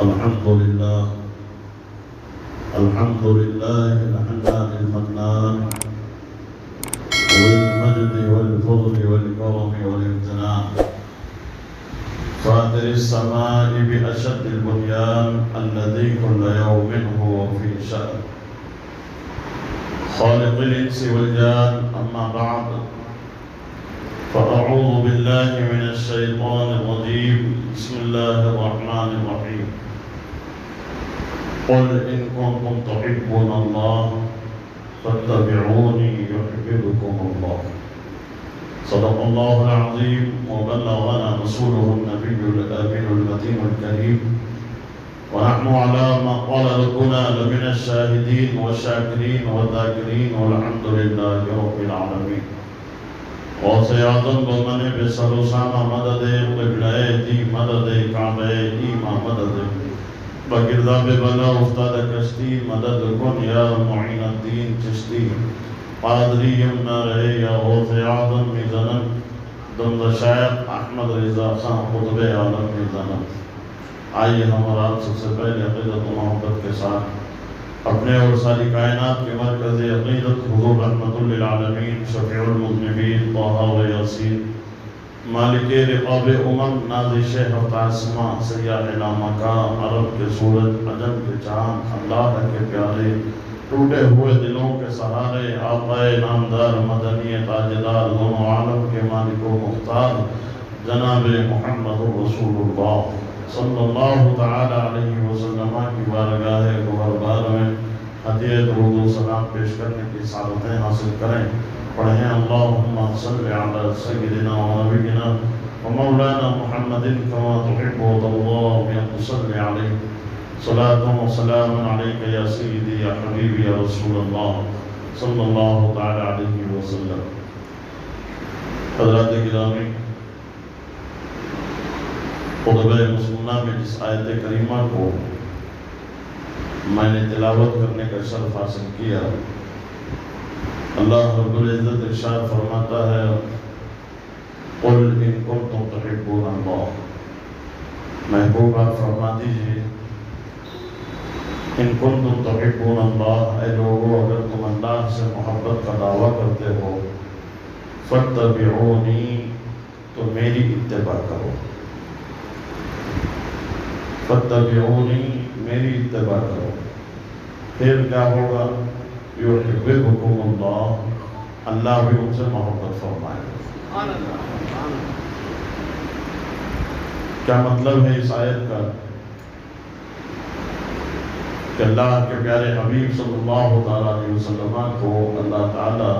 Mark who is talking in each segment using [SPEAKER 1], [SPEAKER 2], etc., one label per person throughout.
[SPEAKER 1] الحمد لله الحنان المنان والمجد والفضل والكرم والامتنان فاطر السماء بأشد البنيان الذي كل يوم هو في شأن خالق الإنس والجان أما بعد فأعوذ بالله من الشيطان الرجيم بسم الله الرحمن الرحيم قل إن كنتم تحبون الله فاتبعوني يحببكم الله صدق الله العظيم وبلغنا رسوله النبي الأمين المتين الكريم ونحن على ما قال ربنا لمن الشاهدين والشاكرين والذاكرين والحمد لله رب العالمين غوث اعظم بمن بسر اسامہ مدد قبلہ دی مدد کعبہ ایمہ مدد بگردہ بلا افتاد کشتی مدد کن یا معین الدین چشتی قادری یمنا رہے یا غوث اعظم میزنم دمد شیخ احمد رضا خان قطب عالم میزنم. آئیے ہم اور آپ سب سے پہلے عقیدت و محبت کے ساتھ اپنے اور ساری کائنات کے مرکز عقیدت حضور رحمت للعالمین شفیع المذنبین طہ و یاسین مالک رقاب نازش ہفت آسماں سیاح لامکان عرب کے سورج عجم کے چاند اللہ کے پیارے ٹوٹے ہوئے دلوں کے سہارے آقا نامدار مدنی تاجدار دونوں عالم کے مالک و مختار جناب محمد رسول اللہ صلی اللہ تعالی علیہ وسلم کی بارگاہ گوہربار میں ہدیہ درود و سلام پیش کرنے کی سعادتیں حاصل کریں. پڑھیں اللہم صلی علی سیدنا و نبینا و مولانا محمد کما تحب اللہ ان تصلی علیہ صلاة و سلام علیک یا سیدی یا حبیبی یا رسول اللہ صلی اللہ تعالی علیہ وسلم. حضرات گرامی، خطبہ مسلمہ میں جس آیت کریمہ کو میں نے تلاوت کرنے کا شرف حاصل کیا، اللہ رب العزت ارشاد فرماتا ہے قل ان کنتم تحبون اللہ. محبوب آپ فرما دیجئے ان کنتم تحبون اللہ، اے لوگو اگر تم اللہ سے محبت کا دعویٰ کرتے ہو فاتبعونی تو میری اتباع کرو. فاتبعونی میری اتباع کرو. پھر کیا ہوگا؟ یحببکم اللہ، اللہ بھی ان سے محبت فرمائے گا. کیا مطلب ہے اس آیت کا؟ کہ اللہ کے پیارے حبیب صلی اللہ علیہ وسلم کو اللہ تعالیٰ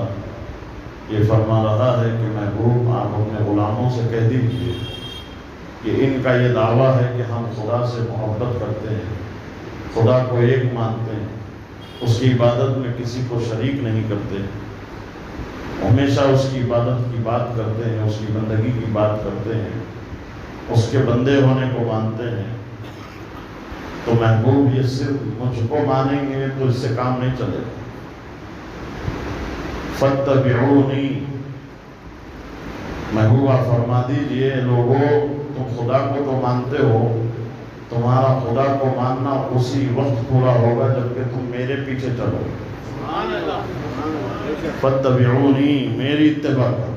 [SPEAKER 1] یہ فرما رہا ہے کہ محبوب آپ اپنے غلاموں سے کہہ دیجئے کہ ان کا یہ دعویٰ ہے کہ ہم خدا سے محبت کرتے ہیں، خدا کو ایک مانتے ہیں، اس کی عبادت میں کسی کو شریک نہیں کرتے، ہمیشہ اس کی عبادت کی بات کرتے ہیں، اس کی بندگی کی بات کرتے ہیں، اس کے بندے ہونے کو مانتے ہیں. تو محبوب یہ صرف مجھ کو مانیں گے تو اس سے کام نہیں چلے گا. فاتبعونی، محبوبہ فرما دیجئے لوگوں تم خدا کو تو مانتے ہو، تمہارا خدا کو ماننا اسی وقت پورا ہوگا جبکہ تم میرے پیچھے چلو. فاتبعونی، میری اتباع کرو.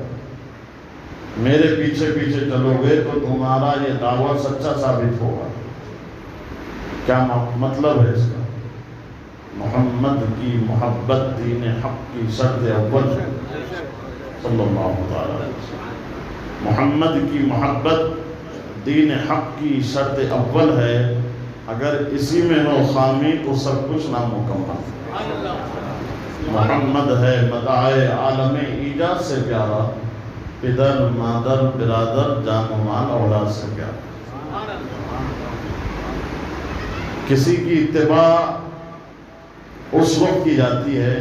[SPEAKER 1] میرے پیچھے پیچھے چلو گے تو تمہارا یہ دعویٰ سچا ثابت ہوگا. کیا مطلب ہے اس کا؟ محمد کی محبت دین حق کی شرط اول ہے صلی اللہ علیہ وسلم. محمد کی محبت دین حق کی شرط اول ہے. اگر اسی میں ہو خامی تو سب کچھ نامکمل. محمد ہے مدعائے عالم ایجاد سے پیارا، پدر مادر برادر جان و مال اولاد سے پیارا. کسی کی اتباع اس وقت کی جاتی ہے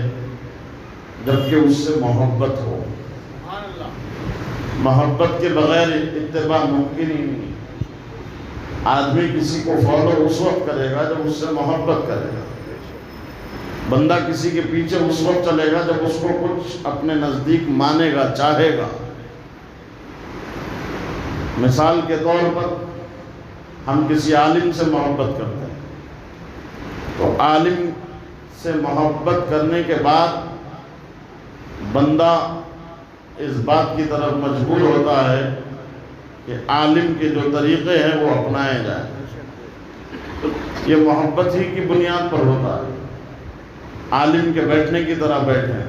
[SPEAKER 1] جبکہ اس سے محبت ہو. محبت کے بغیر اتباع ممکن ہی نہیں. آدمی کسی کو فالو اس وقت کرے گا جب اس سے محبت کرے گا. بندہ کسی کے پیچھے اس وقت چلے گا جب اس کو کچھ اپنے نزدیک مانے گا، چاہے گا. مثال کے طور پر ہم کسی عالم سے محبت کرتے ہیں تو عالم سے محبت کرنے کے بعد بندہ اس بات کی طرف مجبور ہوتا ہے کہ عالم کے جو طریقے ہیں وہ اپنائے جائیں. یہ محبت ہی کی بنیاد پر ہوتا ہے. عالم کے بیٹھنے کی طرح بیٹھیں،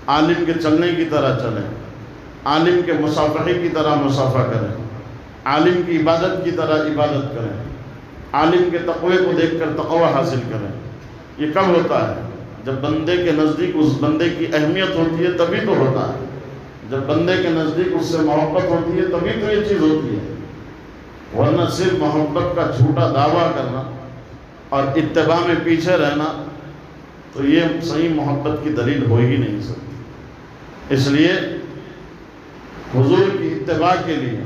[SPEAKER 1] عالم کے چلنے کی طرح چلیں، عالم کے مصافحے کی طرح مصافحہ کریں، عالم کی عبادت کی طرح عبادت کریں، عالم کے تقوی کو دیکھ کر تقوی حاصل کریں. یہ کب ہوتا ہے؟ جب بندے کے نزدیک اس بندے کی اہمیت ہوتی ہے تبھی تو ہوتا ہے. جب بندے کے نزدیک اس سے محبت ہوتی ہے تبھی تو یہ چیز ہوتی ہے. ورنہ صرف محبت کا جھوٹا دعویٰ کرنا اور اتباع میں پیچھے رہنا تو یہ صحیح محبت کی دلیل ہو ہی نہیں سکتی. اس لیے حضور کی اتباع کے لیے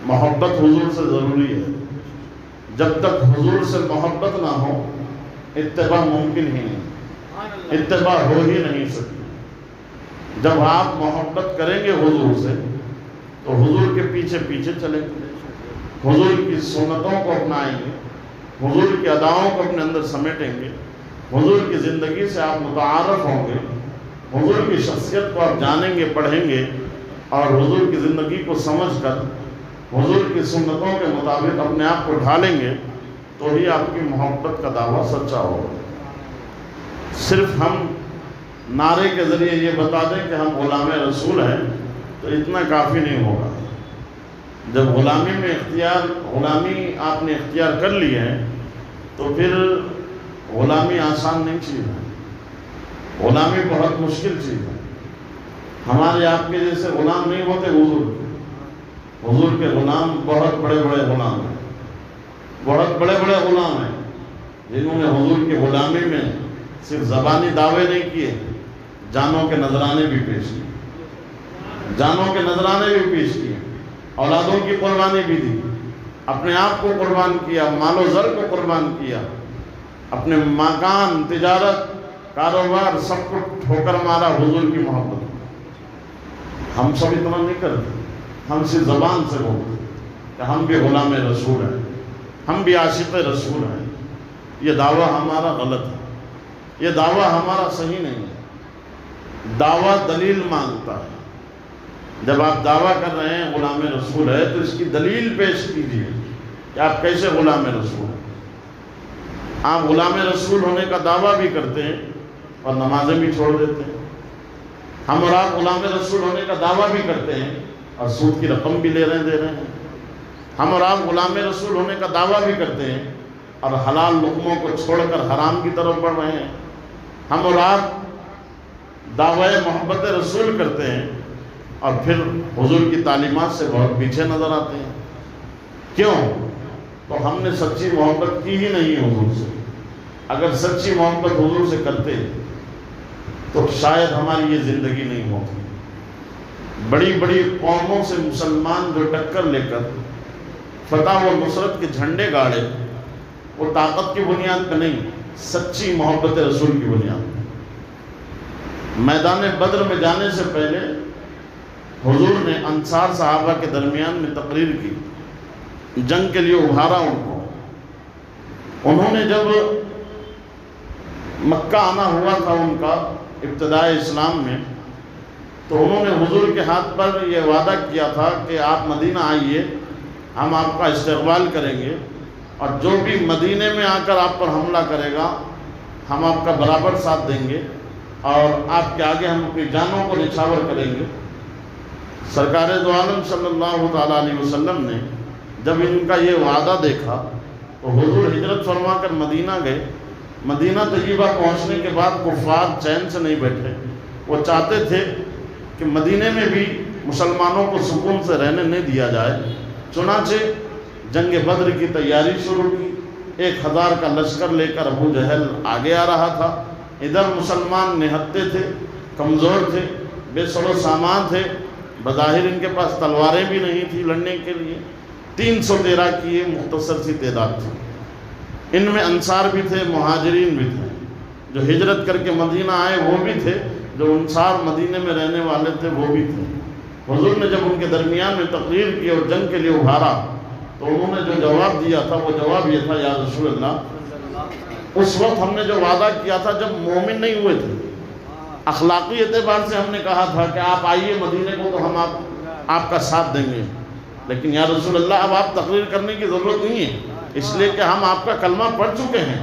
[SPEAKER 1] محبت حضور سے ضروری ہے. جب تک حضور سے محبت نہ ہو اتباع ممکن ہی نہیں، اتباع ہو ہی نہیں سکتی. جب آپ محبت کریں گے حضور سے تو حضور کے پیچھے پیچھے چلیں گے، حضور کی سنتوں کو اپنائیں گے، حضور کی اداؤں کو اپنے اندر سمیٹیں گے، حضور کی زندگی سے آپ متعارف ہوں گے، حضور کی شخصیت کو آپ جانیں گے، پڑھیں گے اور حضور کی زندگی کو سمجھ کر حضور کی سنتوں کے مطابق اپنے آپ کو ڈھالیں گے تو ہی آپ کی محبت کا دعویٰ سچا ہوگا. صرف ہم نعرے کے ذریعے یہ بتا دیں کہ ہم غلام رسول ہیں تو اتنا کافی نہیں ہوگا. جب غلامی آپ نے اختیار کر لی ہے تو پھر غلامی آسان نہیں چیز ہے، غلامی بہت مشکل چیز ہے. ہمارے آپ کے جیسے غلام نہیں ہوتے حضور کے غلام بہت بڑے بڑے غلام ہیں، بہت بڑے بڑے غلام ہیں جنہوں نے حضور کی غلامی میں صرف زبانی دعوے نہیں کیے، جانوں کے نذرانے بھی پیش کیے، جانوں کے نذرانے بھی پیش کیے، اولادوں کی قربانی بھی دی، اپنے آپ کو قربان کیا، مال و زر کو قربان کیا، اپنے مکان، تجارت، کاروبار سب کو ٹھوکر مارا حضور کی محبت. ہم سب اتنا نہیں کرتے، ہم صرف زبان سے بولتے کہ ہم بھی غلام رسول ہیں، ہم بھی عاشق رسول ہیں. یہ دعویٰ ہمارا غلط ہے، یہ دعویٰ ہمارا صحیح نہیں ہے. دعویٰ دلیل مانگتا ہے. جب آپ دعویٰ کر رہے ہیں غلام رسول ہے تو اس کی دلیل پیش کیجیے کہ آپ کیسے غلام رسول ہیں. آپ غلام رسول ہونے کا دعویٰ بھی کرتے ہیں اور نمازیں بھی چھوڑ دیتے ہیں. ہم اور آپ غلام رسول ہونے کا دعویٰ بھی کرتے ہیں اور سود کی رقم بھی دے رہے ہیں. ہم اور آپ غلام رسول ہونے کا دعویٰ بھی کرتے ہیں اور حلال لقموں کو چھوڑ کر حرام کی طرف بڑھ رہے ہیں. ہم اور آپ دعوی محبت رسول کرتے ہیں اور پھر حضور کی تعلیمات سے بہت پیچھے نظر آتے ہیں. کیوں؟ تو ہم نے سچی محبت کی ہی نہیں حضور سے. اگر سچی محبت حضور سے کرتے تو شاید ہماری یہ زندگی نہیں ہوتی. بڑی بڑی قوموں سے مسلمان جو ٹکر لے کر فتح و نصرت کے جھنڈے گاڑے، وہ طاقت کی بنیاد پہ نہیں، سچی محبت رسول کی بنیاد پہ. میدان بدر میں جانے سے پہلے حضور نے انصار صحابہ کے درمیان میں تقریر کی، جنگ کے لیے ابھارا ان کو. انہوں نے جب مکہ آنا ہوا تھا ان کا ابتدائی اسلام میں، تو انہوں نے حضور کے ہاتھ پر یہ وعدہ کیا تھا کہ آپ مدینہ آئیے، ہم آپ کا استقبال کریں گے اور جو بھی مدینے میں آ کر آپ پر حملہ کرے گا ہم آپ کا برابر ساتھ دیں گے اور آپ کے آگے ہم اپنی جانوں کو نچھاور کریں گے. سرکار دو عالم صلی اللہ تعالیٰ علیہ وسلم نے جب ان کا یہ وعدہ دیکھا تو حضور ہجرت فرما کر مدینہ گئے. مدینہ طیبہ پہنچنے کے بعد کفار چین سے نہیں بیٹھے. وہ چاہتے تھے کہ مدینے میں بھی مسلمانوں کو سکون سے رہنے نہیں دیا جائے. چنانچہ جنگ بدر کی تیاری شروع کی. 1000 کا لشکر لے کر ابو جہل آگے آ رہا تھا. ادھر مسلمان نہتے تھے، کمزور تھے، بے سر و سامان تھے، بظاہر ان کے پاس تلواریں بھی نہیں تھی لڑنے کے لیے. 313 کی یہ مختصر سی تعداد تھی. ان میں انصار بھی تھے، مہاجرین بھی تھے. جو ہجرت کر کے مدینہ آئے وہ بھی تھے، جو انصار مدینے میں رہنے والے تھے وہ بھی تھے. حضور نے جب ان کے درمیان میں تقریر کی اور جنگ کے لیے ابھارا تو انہوں نے جو جواب دیا تھا وہ جواب یہ تھا، یا رسول اللہ اس وقت ہم نے جو وعدہ کیا تھا جب مومن نہیں ہوئے تھے، اخلاقی اعتبار سے ہم نے کہا تھا کہ آپ آئیے مدینے کو تو ہم آپ کا ساتھ دیں گے، لیکن یا رسول اللہ اب آپ تقریر کرنے کی ضرورت نہیں ہے، اس لیے کہ ہم آپ کا کلمہ پڑھ چکے ہیں،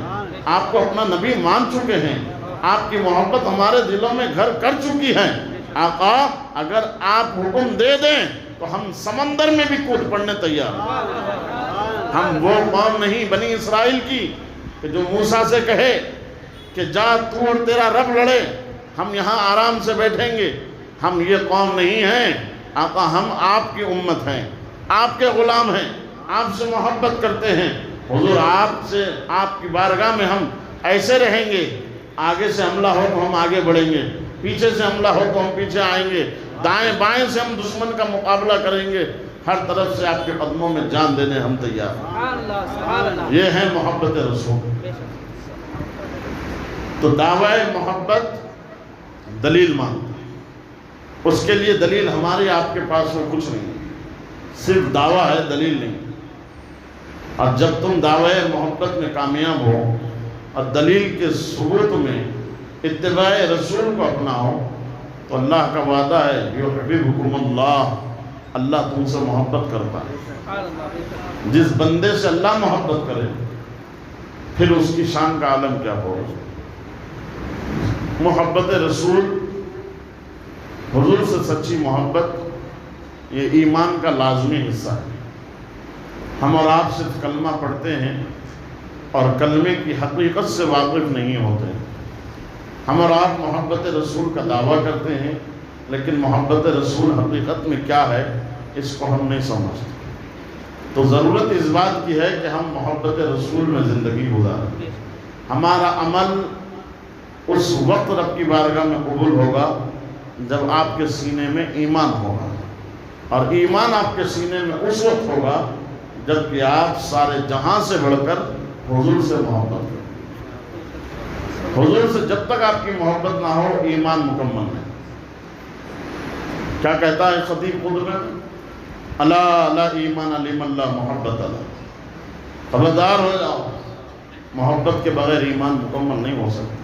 [SPEAKER 1] آپ کو اپنا نبی مان چکے ہیں، آپ کی محبت ہمارے دلوں میں گھر کر چکی ہے، آقا اگر آپ حکم دے دیں تو ہم سمندر میں بھی کود پڑنے تیار ہیں۔ ہم وہ قوم نہیں بنی اسرائیل کی کہ جو موسیٰ سے کہے کہ جا تو اور تیرا رب لڑے، ہم یہاں آرام سے بیٹھیں گے، ہم یہ قوم نہیں ہیں آقا، ہم آپ کی امت ہیں، آپ کے غلام ہیں، آپ سے محبت کرتے ہیں، حضور آپ کی بارگاہ میں ہم ایسے رہیں گے، آگے سے حملہ ہو تو ہم آگے بڑھیں گے، پیچھے سے حملہ ہو تو ہم پیچھے آئیں گے، دائیں بائیں سے ہم دشمن کا مقابلہ کریں گے، ہر طرف سے آپ کے قدموں میں جان دینے ہم تیار ہیں۔ یہ ہے محبت رسول۔ تو دعوی محبت دلیل مانگتا ہے، اس کے لیے دلیل ہماری آپ کے پاس میں کچھ نہیں، صرف دعویٰ ہے، دلیل نہیں۔ اور جب تم دعوی محبت میں کامیاب ہو اور دلیل کے ثبوت میں اتباع رسول کو اپناؤ تو اللہ کا وعدہ ہے یحببکم اللہ، اللہ تم سے محبت کرتا ہے۔ جس بندے سے اللہ محبت کرے پھر اس کی شان کا عالم کیا ہو۔ محبت رسول، حضور سے سچی محبت، یہ ایمان کا لازمی حصہ ہے۔ ہم اور آپ صرف کلمہ پڑھتے ہیں اور کلمے کی حقیقت سے واقف نہیں ہوتے، ہم اور آپ محبت رسول کا دعویٰ کرتے ہیں لیکن محبت رسول حقیقت میں کیا ہے اس کو ہم نہیں سمجھتے۔ تو ضرورت اس بات کی ہے کہ ہم محبت رسول میں زندگی گزاریں، ہمارا عمل اس وقت رب کی بارگاہ میں قبول ہوگا جب آپ کے سینے میں ایمان ہوگا، اور ایمان آپ کے سینے میں اس وقت ہوگا جب کہ آپ سارے جہاں سے بڑھ کر حضور سے محبت کریں۔ حضور سے جب تک آپ کی محبت نہ ہو ایمان مکمل ہے۔ کیا کہتا ہے خطیب خود میں؟ الا لا ایمان لمن لا محبت اللہ، خبردار ہو جاؤ، محبت کے بغیر ایمان مکمل نہیں ہو سکتا۔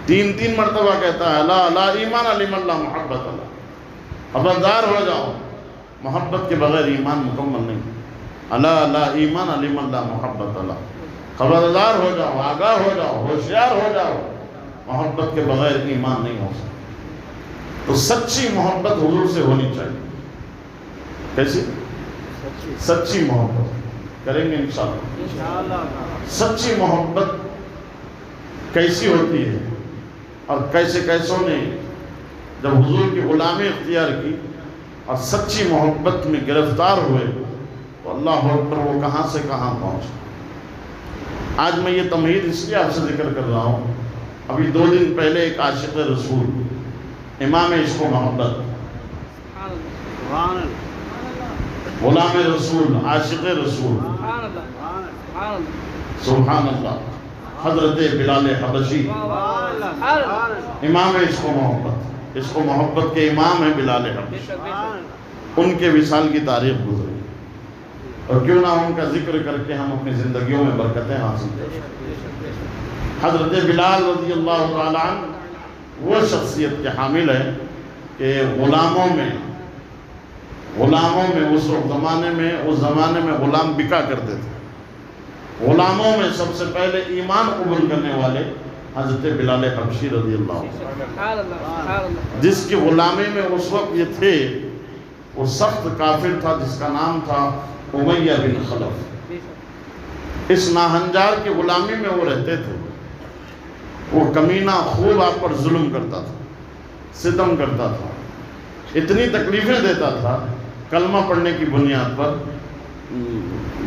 [SPEAKER 1] تین مرتبہ کہتا ہے الا لا ایمان لمن لا محبت اللہ، خبردار ہو جاؤ، محبت کے بغیر ایمان مکمل نہیں۔ الا لا ایمان لمن لا محبت اللہ، خبردار ہو جاؤ، آگاہ ہو جاؤ، ہوشیار ہو جاؤ، محبت کے بغیر ایمان نہیں ہو سکتا۔ تو سچی محبت حضور سے ہونی چاہیے۔ کیسی؟ سچی محبت کریں گے انشاءاللہ۔ سچی محبت کیسی ہوتی ہے اور کیسوں نے جب حضور کی غلامی اختیار کی اور سچی محبت میں گرفتار ہوئے تو اللہ اکبر وہ کہاں سے کہاں پہنچے۔ آج میں یہ تمہید اس لیے آپ سے ذکر کر رہا ہوں، ابھی 2 دن پہلے ایک عاشق رسول، امام عشق و محبت، غلام رسول، عاشق رسول، سبحان اللہ، حضرت بلال حبشی، امام عشق و محبت، عشق و محبت کے امام ہیں بلال حبشی، ان کے وصال کی تاریخ گزری، اور کیوں نہ ان کا ذکر کر کے ہم اپنی زندگیوں میں برکتیں حاصل کریں۔ حضرت بلال رضی اللہ تعالیٰ عنہ وہ شخصیت کے حامل ہے کہ غلاموں میں اس زمانے میں غلام بکا کرتے تھے، غلاموں میں سب سے پہلے ایمان قبول کرنے والے حضرت بلال حبشی رضی اللہ عنہ، جس کی غلامی میں اس وقت یہ تھے، وہ سخت کافر تھا جس کا نام تھا امیہ بن خلف۔ اس ناہنجار کی غلامی میں وہ رہتے تھے، وہ کمینہ خوب آپ پر ظلم کرتا تھا، ستم کرتا تھا، اتنی تکلیفیں دیتا تھا، کلمہ پڑھنے کی بنیاد پر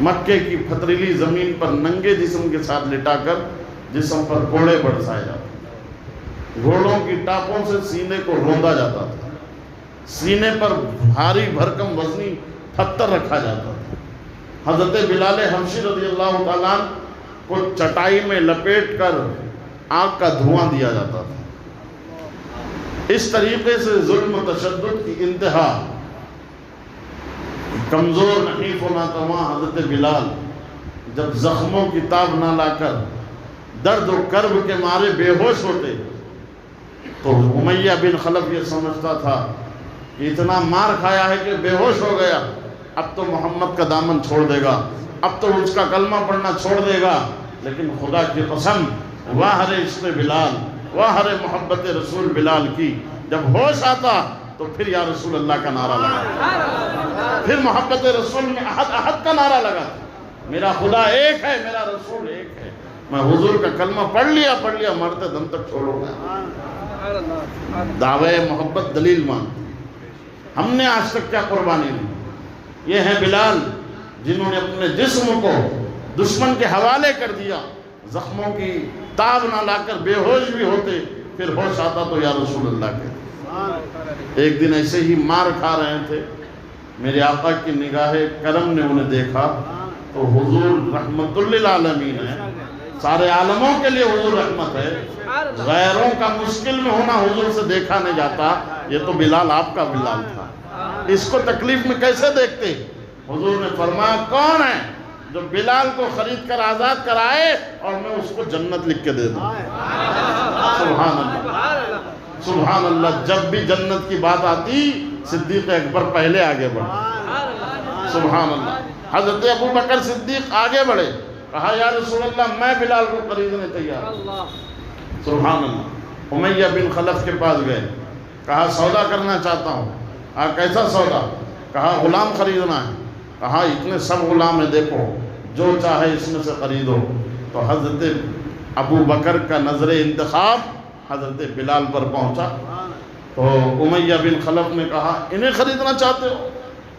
[SPEAKER 1] مکے کی پتھریلی زمین پر ننگے جسم کے ساتھ لٹا کر جسم پر کوڑے برسائے جاتے، گھوڑوں کی ٹاپوں سے سینے کو روندا جاتا تھا، سینے پر بھاری بھرکم وزنی پتھر رکھا جاتا تھا۔ حضرت بلال حبشی رضی اللہ تعالیٰ عنہ کو چٹائی میں لپیٹ کر آگ کا دھواں دیا جاتا تھا۔ اس طریقے سے ظلم و تشدد کی انتہا کمزور نحیف ہونا تھا وہاں حضرت بلال جب زخموں کی تاب نہ لا کر درد و کرب کے مارے بے ہوش ہوتے تو امیہ بن خلف یہ سمجھتا تھا کہ اتنا مار کھایا ہے کہ بے ہوش ہو گیا، اب تو محمد کا دامن چھوڑ دے گا، اب تو اس کا کلمہ پڑھنا چھوڑ دے گا۔ لیکن خدا کی قسم، واہ رے عشق بلال، واہ رے محبت رسول بلال کی، جب ہوش آتا تو پھر یا رسول اللہ کا نعرہ لگا، پھر محبت رسول میں احد احد کا نعرہ لگا، میرا خدا ایک ہے، میرا رسول ایک ہے، میں حضور کا کلمہ پڑھ لیا مرتے دم تک چھوڑوں گا۔ دعوے محبت دلیل مان، ہم نے آج تک کیا قربانی دی؟ یہ ہیں بلال جنہوں نے اپنے جسم کو دشمن کے حوالے کر دیا، زخموں کی تاب نہ لا کر بے ہوش بھی ہوتے، پھر ہوش آتا تو یا رسول اللہ کے۔ ایک دن ایسے ہی مار کھا رہے تھے، میرے آقا کی نگاہ کرم نے انہیں دیکھا تو حضور رحمت للعالمین ہے، سارے عالموں کے لیے حضور رحمت ہے، غیروں کا مشکل میں ہونا حضور سے دیکھا نہیں جاتا، یہ تو بلال آپ کا بلال تھا، اس کو تکلیف میں کیسے دیکھتے؟ حضور نے فرمایا کون ہے جو بلال کو خرید کر آزاد کرائے اور میں اس کو جنت لکھ کے دے دوں؟ سبحان اللہ، سبحان اللہ۔ جب بھی جنت کی بات آتی صدیق اکبر پہلے آگے بڑھے، سبحان اللہ۔ حضرت ابو بکر صدیق آگے بڑھے، کہا یا رسول اللہ میں بلال کو خریدنے تیار، سبحان اللہ۔ امیہ بن خلف کے پاس گئے، کہا سودا کرنا چاہتا ہوں۔ کیسا سودا؟ کہا غلام خریدنا ہے۔ کہا اتنے سب غلام ہیں، دیکھو جو چاہے اس میں سے خریدو۔ تو حضرت ابو بکر کا نظر انتخاب حضرت بلال پر پہنچا، تو امیہ بن خلف نے کہا انہیں خریدنا چاہتے ہو،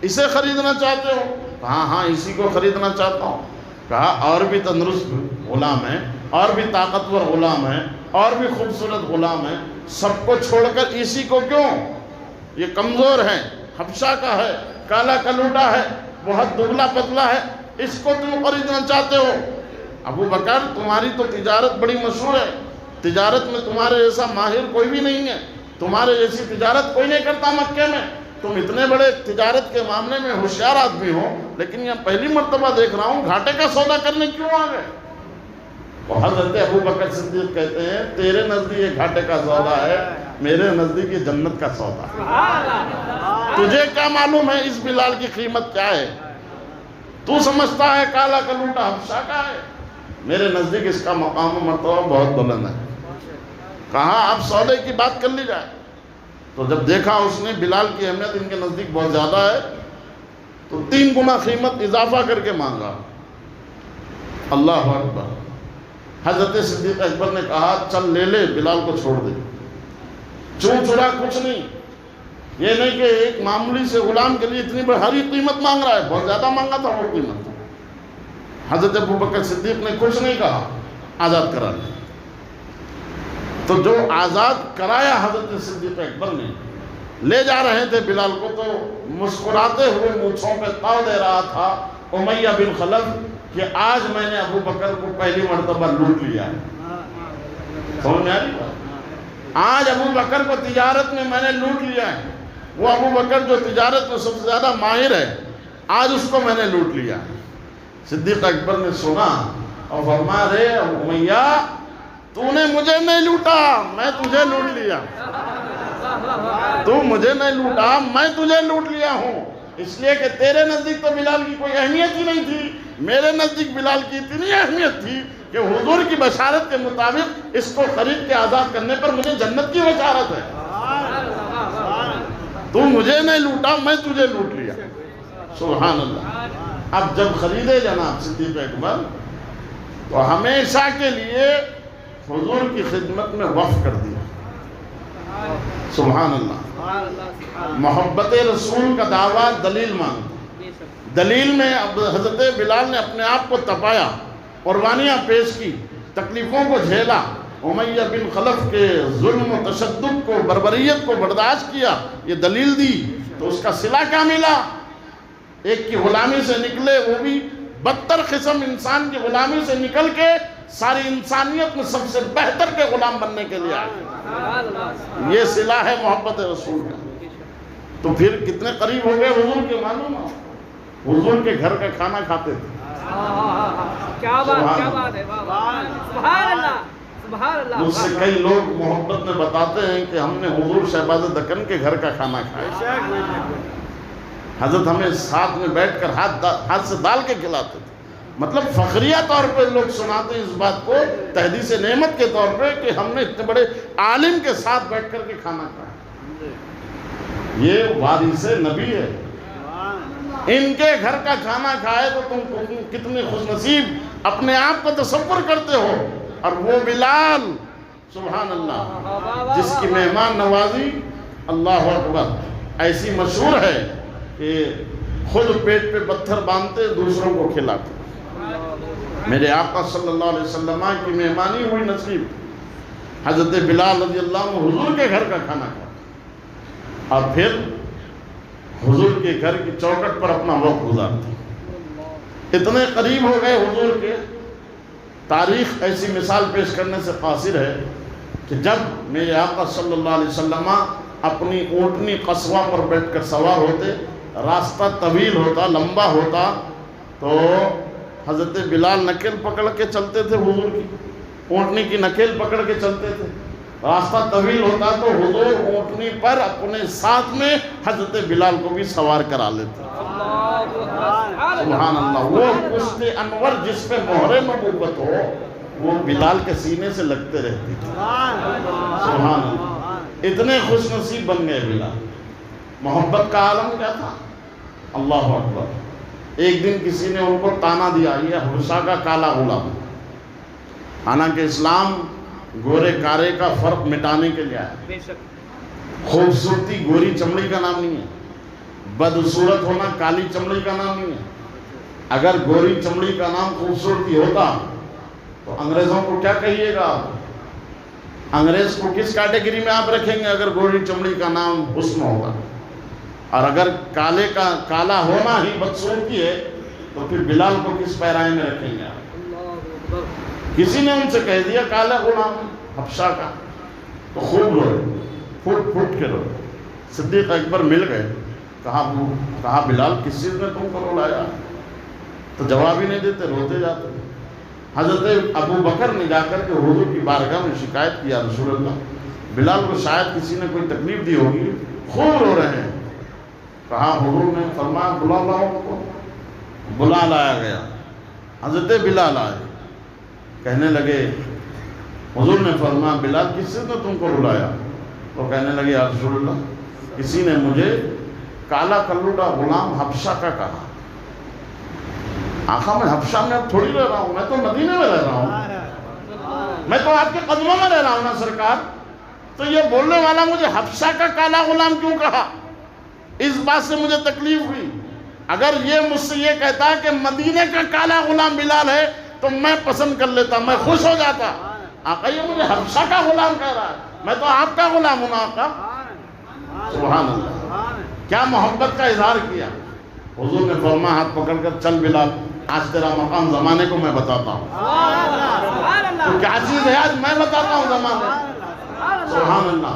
[SPEAKER 1] اسے خریدنا چاہتے ہو؟ کہا ہاں اسی کو خریدنا چاہتا ہوں۔ کہا اور بھی تندرست غلام ہیں، اور بھی طاقتور غلام ہیں، اور بھی خوبصورت غلام ہیں، سب کو چھوڑ کر اسی کو کیوں؟ یہ کمزور ہے، حبشہ کا ہے، کالا کلوٹا ہے، بہت دبلا پتلا ہے، اس کو تم خریدنا چاہتے ہو؟ ابو بکر تمہاری تو تجارت بڑی مشہور ہے، تجارت میں تمہارے جیسا ماہر کوئی بھی نہیں ہے، تمہارے جیسی تجارت کوئی نہیں کرتا مکے میں، تم اتنے بڑے تجارت کے معاملے میں ہوشیار آدمی ہو، لیکن یہ پہلی مرتبہ دیکھ رہا ہوں گھاٹے کا سودا کرنے کیوں آ گئے؟ تو حضرت ابو بکر صدیق کہتے ہیں تیرے نزدیک یہ گھاٹے کا سودا ہے، میرے نزدیک یہ جنت کا سودا ہے۔ تجھے کیا معلوم ہے اس بلال کی قیمت کیا ہے؟ تو سمجھتا ہے کالا کلوٹا حبشہ کا ہے، میرے نزدیک اس کا مقام و مرتبہ بہت بلند ہے۔ کہا اب سودے کی بات کر لی جائے۔ تو جب دیکھا اس نے بلال کی اہمیت ان کے نزدیک بہت زیادہ ہے، تو 3 گنا قیمت اضافہ کر کے مانگا۔ اللہ اکبر۔ حضرت صدیق اکبر نے کہا چل لے لے، بلال کو چھوڑ دے، چون چڑا کچھ نہیں، یہ نہیں کہ ایک معمولی سے غلام کے لیے اتنی بڑی قیمت مانگ رہا ہے، بہت زیادہ مانگا تھا وہ قیمت۔ حضرت ابو بکر صدیق نے کچھ نہیں کہا، آزاد کرا لیا۔ تو جو آزاد کرایا حضرت صدیق اکبر نے، لے جا رہے تھے بلال کو، تو مسکراتے ہوئے مونچھوں پہ تاؤ دے رہا تھا امیہ بن خلف کہ آج میں نے ابو بکر کو پہلی مرتبہ لوٹ لیا ہے۔ سمجھ میں آ رہی بات؟ آج ابو بکر کو تجارت میں میں نے لوٹ لیا ہے، وہ ابو بکر جو تجارت میں سب سے زیادہ ماہر ہے، آج اس کو میں نے لوٹ لیا ہے۔ صدیق اکبر نے سنا اور فرمایا رے امیہ تو نے مجھے نہیں لوٹا، میں تجھے لوٹ لیا، تو مجھے نہیں لوٹا میں تجھے لوٹ لیا ہوں، اس لیے کہ تیرے نزدیک تو بلال کی کوئی اہمیت ہی نہیں تھی، میرے نزدیک بلال کی اتنی اہمیت تھی کہ حضور کی بشارت کے مطابق اس کو خرید کے آزاد کرنے پر مجھے جنت کی بشارت ہے، تو مجھے نہیں لوٹا میں تجھے لوٹ لیا۔ سبحان اللہ۔ اب جب خریدے جناب صدیق اکبر تو ہمیشہ کے لیے حضور کی خدمت میں وقف کر دیا۔ سبحان اللہ۔ محبت رسول کا دعویٰ دلیل مانگ، دلیل میں حضرت بلال نے اپنے آپ کو تپایا، قربانیاں پیش کی، تکلیفوں کو جھیلا، امیہ بن خلف کے ظلم و تشدد کو، بربریت کو برداشت کیا، یہ دلیل دی۔ تو اس کا صلہ کیا ملا؟ ایک کی غلامی سے نکلے، وہ بھی بدتر قسم انسان کی غلامی سے نکل کے ساری انسانیت میں سب سے بہتر کے غلام بننے کے لیے آئے۔ یہ صلہ ہے محبت رسول کا۔ تو پھر کتنے قریب ہو گئے حضور کے، معلوم ہو؟
[SPEAKER 2] حضور کے گھر کا کھانا کھاتے تھے.
[SPEAKER 3] کیا بات ہے. سبحان اللہ سبحان اللہ.
[SPEAKER 2] مجھ سے کئی لوگ محبت میں بتاتے ہیں کہ ہم نے حضور شہباز دکن کے گھر کا کھانا کھایا. حضرت ہمیں ساتھ میں بیٹھ کر ہاتھ سے ڈال کے کھلاتے تھے. مطلب فخریہ طور پہ لوگ سناتے ہیں اس بات کو تحدیث نعمت کے طور پہ کہ ہم نے اتنے بڑے عالم کے ساتھ بیٹھ کر کے کھانا کھایا. یہ وارث نبی ہے. ان کے گھر کا کھانا کھائے تو تم کتنے خوش نصیب اپنے آپ کو تصور کرتے ہو. اور وہ بلال سبحان اللہ جس کی مہمان نوازی اللہ اکبر ایسی مشہور ہے کہ خود پیٹ پہ پتھر باندھتے دوسروں کو کھلاتے. میرے آقا صلی اللہ علیہ وسلم کی مہمانی ہوئی نصیب. حضرت بلال رضی اللہ عنہ حضور کے گھر کا کھانا کھاتے اور پھر حضور کے گھر کی چوکٹ پر اپنا وقت گزارتے. اتنے قریب ہو گئے حضور کے. تاریخ ایسی مثال پیش کرنے سے قاصر ہے کہ جب میرے آقا صلی اللہ علیہ وسلم اپنی اونٹنی قصوہ پر بیٹھ کر سوار ہوتے, راستہ طویل ہوتا, لمبا ہوتا, تو حضرت بلال نکیل پکڑ کے چلتے تھے. حضور کی اونٹنی کی نکیل پکڑ کے چلتے تھے. راستہ طویل ہوتا تو حضور اونٹنی پر اپنے ساتھ میں حضرت بلال کو بھی سوار کرا لیتے. سبحان اللہ. وہ پشت انور جس پہ مہر نبوت ہو وہ بلال کے سینے سے لگتے رہتی تھی. سبحان اللہ. اتنے خوش نصیب بن گئے بلال. محبت کا عالم کیا تھا. اللہ اکبر. ایک دن کسی نے ان کو تانا دیا یہ حبشہ کا کالا غلام. حالانکہ اسلام گورے کارے کا فرق مٹانے کے لیے آیا. خوبصورتی گوری چمڑی کا نام نہیں ہے. بدصورت ہونا کالی چمڑی کا نام نہیں ہے. اگر گوری چمڑی کا نام خوبصورتی ہوتا تو انگریزوں کو کیا کہیے گا. انگریز کو کس کیٹیگری میں آپ رکھیں گے اگر گوری چمڑی کا نام حسن ہوگا. اور اگر کالے کا کالا ہونا ہی بدصورتی ہے تو پھر بلال کو کس پیرائے میں رکھیں گے آپ. کسی نے ان سے کہہ دیا کالا غلام حبشہ کا تو خوب روئے, پھٹ پھٹ کے روئے. صدیق اکبر مل گئے. کہا بلال کس چیز نے تم کو رلایا. تو جواب ہی نہیں دیتے, روتے جاتے. حضرت ابو بکر نے جا کر کے حضور کی بارگاہ میں شکایت کیا رسول اللہ بلال کو شاید کسی نے کوئی تکلیف دی ہوگی, خوب رو رہے ہیں. کہا حضور نے فرمایا بلا لاؤ ان کو. بلا لایا گیا. حضرت بلال آئے. کہنے لگے حضور نے فرمایا بلال کس چیز نے تم کو رلایا. تو کہنے لگے یا رسول اللہ کسی نے مجھے کالا کلوٹا غلام حبشہ کا کہا. آقا میں حبشہ میں اب تھوڑی رہ رہا ہوں, میں تو مدینے میں رہ رہا ہوں, میں تو آپ کے قدموں میں رہ رہا ہوں نا سرکار. تو یہ بولنے والا مجھے حبشہ کا کالا غلام کیوں کہا. اس بات سے مجھے تکلیف ہوئی. اگر یہ مجھ سے یہ کہتا کہ مدینے کا کالا غلام بلال ہے تو میں پسند کر لیتا, میں خوش ہو جاتا. آقا یہ مجھے حبشہ کا غلام کہہ رہا ہے, میں تو آپ کا غلام ہوں نا آقا. سبحان اللہ. کیا محبت کا اظہار کیا. حضور نے فرمایا ہاتھ پکڑ کر چل بلال آج تیرا مقام زمانے کو میں بتاتا ہوں. تو کیا چیز ہے آج میں بتاتا ہوں زمانے. سبحان اللہ.